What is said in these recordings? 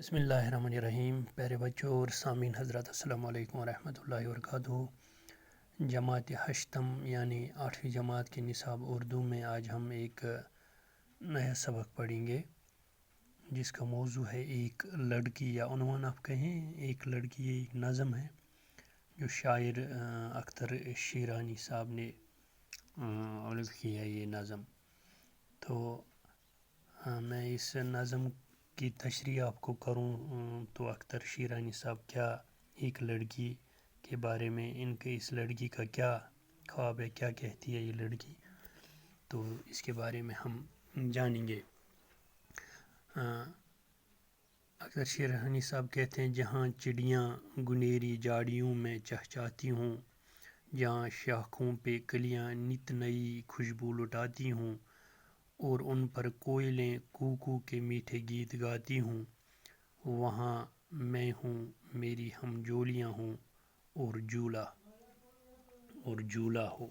بسم اللہ الرحمن الرحیم۔ پیارے بچوں اور سامعین حضرات، السلام علیکم ورحمۃ اللہ وبرکاتہ۔ جماعت ہشتم یعنی 8ویں جماعت کے نصاب اردو میں آج ہم ایک نیا سبق پڑھیں گے جس کا موضوع ہے ایک لڑکی، یا عنوان آپ کہیں ایک لڑکی۔ یہ ایک نظم ہے جو شاعر اختر شیرانی صاحب نے الف کی ہے یہ نظم۔ تو میں اس نظم کی تشریح آپ کو کروں تو اختر شیرانی صاحب کیا ایک لڑکی کے بارے میں، ان کے اس لڑکی کا کیا خواب ہے، کیا کہتی ہے یہ لڑکی، تو اس کے بارے میں ہم جانیں گے۔ اختر شیرانی صاحب کہتے ہیں، جہاں چڑیاں گنیری جاڑیوں میں چہچاتی ہوں، جہاں شاخوں پہ کلیاں نت نئی خوشبو لٹاتی ہوں، اور ان پر کوئلیں کوکو کے میٹھے گیت گاتی ہوں، وہاں میں ہوں، میری ہمجولیاں ہوں، اور جھولا ہو۔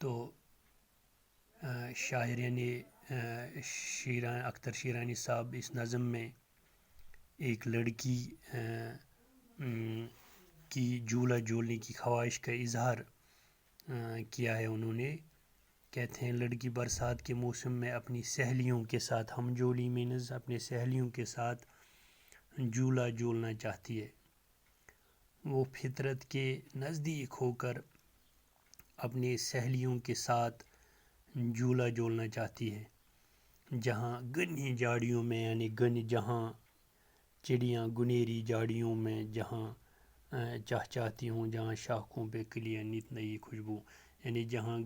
تو شاعر یعنی اختر شیرانی صاحب اس نظم میں ایک لڑکی کی جھولا جھولنے کی خواہش کا اظہار کیا ہے انہوں نے۔ کہتے ہیں، لڑکی برسات کے موسم میں اپنی سہیلیوں کے ساتھ، ہمجولی مینز اپنے سہیلیوں کے ساتھ جھولا جھولنا چاہتی ہے۔ وہ فطرت کے نزدیک ہو کر اپنے سہیلیوں کے ساتھ جھولا جھولنا چاہتی ہے، جہاں گھنی جھاڑیوں میں، یعنی جہاں چڑیاں گنیری جھاڑیوں میں جہاں چہچاتی ہوں، جہاں شاخوں پہ کلیاں نت نئی خوشبو، یعنی جہاں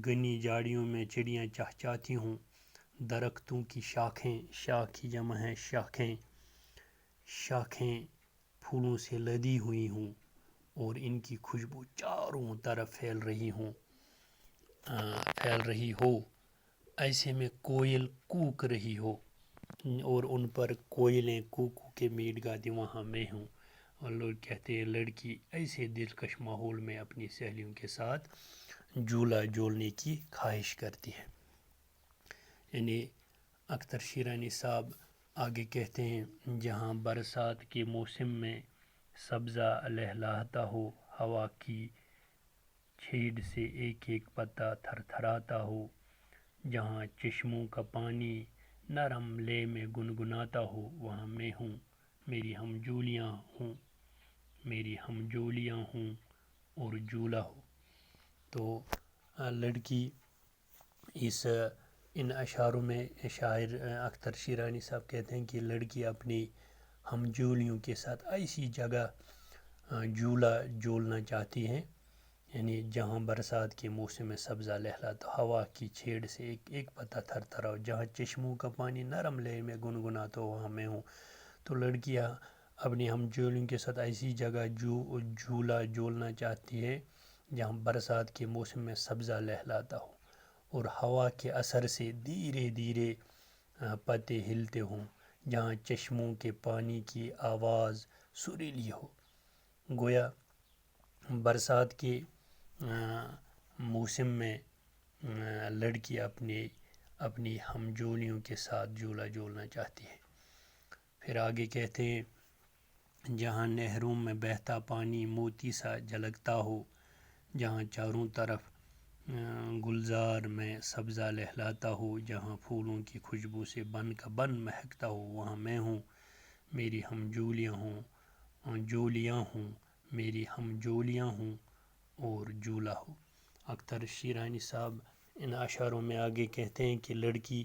گھنی جھاڑیوں میں چڑیاں چہچاتی ہوں، درختوں کی شاخیں، شاخ کی جمع ہے شاخیں پھولوں سے لدی ہوئی ہوں، اور ان کی خوشبو چاروں طرف پھیل رہی ہو، ایسے میں کوئل کوک رہی ہو، اور ان پر کوئلیں کوکو کے میٹ گاتی، وہاں میں ہوں۔ اور لوگ کہتے ہیں لڑکی ایسے دلکش ماحول میں اپنی سہیلیوں کے ساتھ جھولا جھولنے کی خواہش کرتی ہے۔ یعنی اختر شیرانی صاحب آگے کہتے ہیں، جہاں برسات کے موسم میں سبزہ لہلہاتا ہو، ہوا کی چھیڑ سے ایک ایک پتا تھر تھراتا ہو، جہاں چشموں کا پانی نرم لے میں گنگناتا ہو، وہاں میں ہوں، میری ہمجولیاں ہوں، اور جھولا ہو۔ تو لڑکی ان اشعاروں میں شاعر اختر شیرانی صاحب کہتے ہیں کہ لڑکی اپنی ہمجولیوں کے ساتھ ایسی جگہ جھولا جھولنا چاہتی ہے، یعنی جہاں برسات کے موسم میں سبزہ لہلاتا، ہوا کی چھیڑ سے ایک ایک پتا تھر تھراؤ، جہاں چشموں کا پانی نرم لہر میں گنگناتا ہو، وہاں میں ہوں۔ تو لڑکیاں اپنی ہمجولیوں کے ساتھ ایسی جگہ جھولا جھولنا چاہتی ہے جہاں برسات کے موسم میں سبزہ لہلاتا ہو، اور ہوا کے اثر سے دھیرے دھیرے پتے ہلتے ہوں، جہاں چشموں کے پانی کی آواز سریلی ہو۔ گویا برسات کے موسم میں لڑکی اپنی ہمجولیوں کے ساتھ جھولا جھولنا چاہتی ہے۔ پھر آگے کہتے ہیں، جہاں نہروں میں بہتا پانی موتی سا جھلکتا ہو، جہاں چاروں طرف گلزار میں سبزہ لہلاتا ہو، جہاں پھولوں کی خوشبو سے بن کا بن مہکتا ہو، وہاں میں ہوں، میری ہمجولیاں ہوں، میری ہمجولیاں ہوں، اور جھولا ہو۔ اختر شیرانی صاحب ان اشعاروں میں آگے کہتے ہیں کہ لڑکی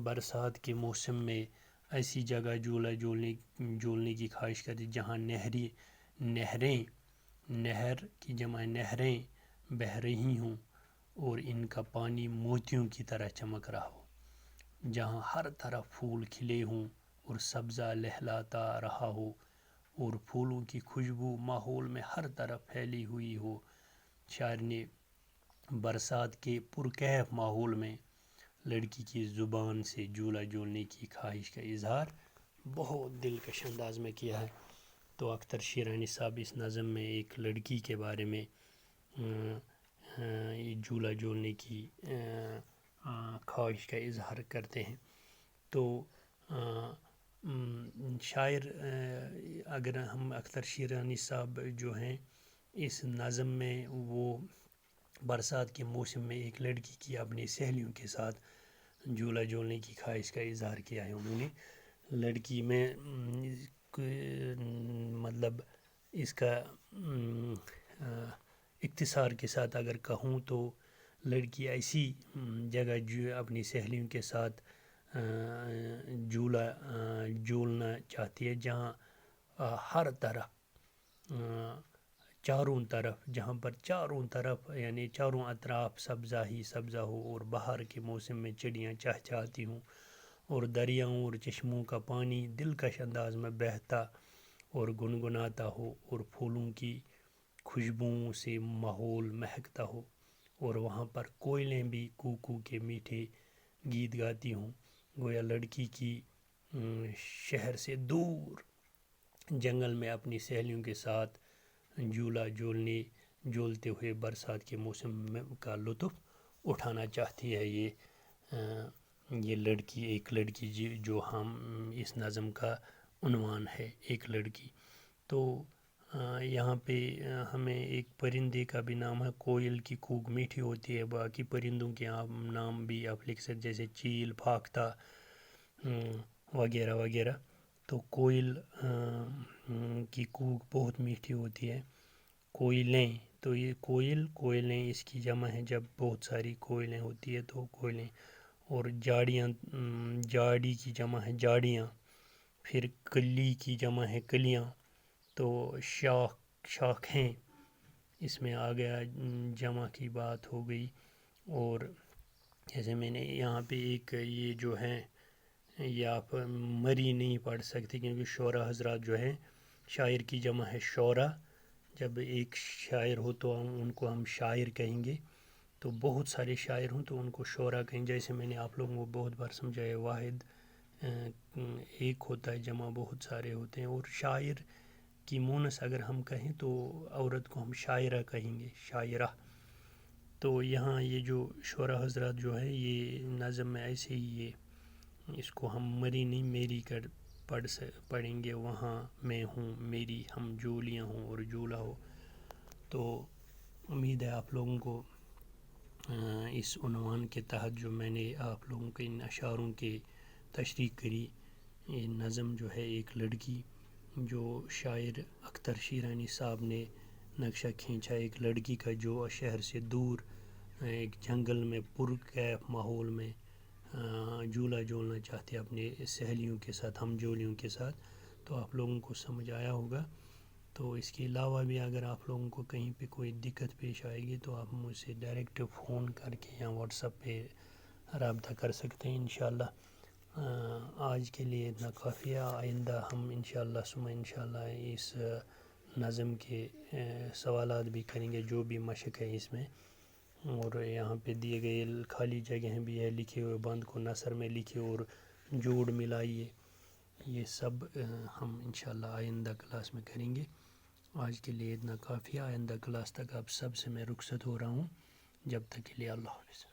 برسات کے موسم میں ایسی جگہ جھولا جھولنے کی خواہش کرتی جہاں نہر کی جمع نہریں بہہ رہی ہوں، اور ان کا پانی موتیوں کی طرح چمک رہا ہو، جہاں ہر طرف پھول کھلے ہوں اور سبزہ لہلاتا رہا ہو، اور پھولوں کی خوشبو ماحول میں ہر طرف پھیلی ہوئی ہو۔ شاعر نے برسات کے پرکیف ماحول میں لڑکی کی زبان سے جھولا جھولنے کی خواہش کا اظہار بہت دلکش انداز میں کیا ہے۔ تو اختر شیرانی صاحب اس نظم میں ایک لڑکی کے بارے میں جھولا جھولنے کی خواہش کا اظہار کرتے ہیں۔ تو شاعر اگر ہم اختر شیرانی صاحب جو ہیں اس نظم میں وہ برسات کے موسم میں ایک لڑکی کی اپنی سہیلیوں کے ساتھ جھولا جھولنے کی خواہش کا اظہار کیا ہے انہوں نے. لڑکی میں مطلب اس کا اختصار کے ساتھ اگر کہوں تو لڑکی ایسی جگہ جو اپنی سہیلیوں کے ساتھ جھولا جھولنا چاہتی ہے جہاں ہر طرف چاروں طرف جہاں پر چاروں طرف یعنی چاروں اطراف سبزہ ہی سبزہ ہو اور بہار کے موسم میں چڑیاں چہچہاتی ہوں اور دریاؤں اور چشموں کا پانی دلکش انداز میں بہتا اور گنگناتا ہو اور پھولوں کی خوشبوؤں سے ماحول مہکتا ہو اور وہاں پر کوئلیں بھی کوکو کے میٹھے گیت گاتی ہوں. گویا لڑکی کی شہر سے دور جنگل میں اپنی سہیلیوں کے ساتھ جھولا جھولتے ہوئے برسات کے موسم میں کا لطف اٹھانا چاہتی ہے یہ لڑکی ایک لڑکی جو ہم اس نظم کا عنوان ہے ایک لڑکی. تو یہاں پہ ہمیں ایک پرندے کا بھی نام ہے. کوئل کی کوک میٹھی ہوتی ہے. باقی پرندوں کے نام بھی آپ لکھ سکتے جیسے چیل پھاکھتا وغیرہ وغیرہ. تو کوئل کی کوک بہت میٹھی ہوتی ہے. کوئلیں تو یہ کوئلیں اس کی جمع ہے جب بہت ساری کوئلیں ہوتی ہے تو کوئلیں. اور جاڑیاں جاڑی کی جمع ہے جاڑیاں. پھر کلی کی جمع ہے کلیاں. تو شاخیں اس میں آ گیا جمع کی بات ہو گئی. اور جیسے میں نے یہاں پہ ایک یہ جو ہے یہ آپ مری نہیں پڑھ سکتے کیونکہ شعرا حضرات جو ہیں شاعر کی جمع ہے شعرا. جب ایک شاعر ہو تو ان کو ہم شاعر کہیں گے. تو بہت سارے شاعر ہوں تو ان کو شعرا کہیں. جیسے میں نے آپ لوگوں کو بہت بار سمجھایا واحد ایک ہوتا ہے جمع بہت سارے ہوتے ہیں. اور شاعر کی مونس اگر ہم کہیں تو عورت کو ہم شاعرہ کہیں گے شاعرہ. تو یہاں یہ جو شعرا حضرات جو ہے یہ نظم میں ایسے ہی یہ اس کو ہم مری نہیں میری کر پڑھیں گے. وہاں میں ہوں میری ہم جولیاں ہوں اور جولا ہو. تو امید ہے آپ لوگوں کو اس عنوان کے تحت جو میں نے آپ لوگوں کے ان اشعاروں کے تشریح کری. یہ نظم جو ہے ایک لڑکی جو شاعر اختر شیرانی صاحب نے نقشہ کھینچا ایک لڑکی کا جو شہر سے دور ایک جنگل میں پرکیف ماحول میں جھولا جھولنا چاہتے ہیں اپنے سہیلیوں کے ساتھ ہم جولیوں کے ساتھ. تو آپ لوگوں کو سمجھ آیا ہوگا. تو اس کے علاوہ بھی اگر آپ لوگوں کو کہیں پہ کوئی دقت پیش آئے گی تو آپ مجھ سے ڈائریکٹ فون کر کے یا واٹس ایپ پہ رابطہ کر سکتے ہیں انشاءاللہ. آج کے لیے اتنا کافی ہے. آئندہ ہم انشاءاللہ اس نظم کے سوالات بھی کریں گے جو بھی مشق ہے اس میں. اور یہاں پہ دیے گئے خالی جگہیں بھی ہے لکھے ہوئے بند کو نثر میں لکھے اور جوڑ ملائیے. یہ سب ہم انشاءاللہ آئندہ کلاس میں کریں گے. آج کے لیے اتنا کافی ہے. آئندہ کلاس تک آپ سب سے میں رخصت ہو رہا ہوں. جب تک کے لیے اللہ حافظ.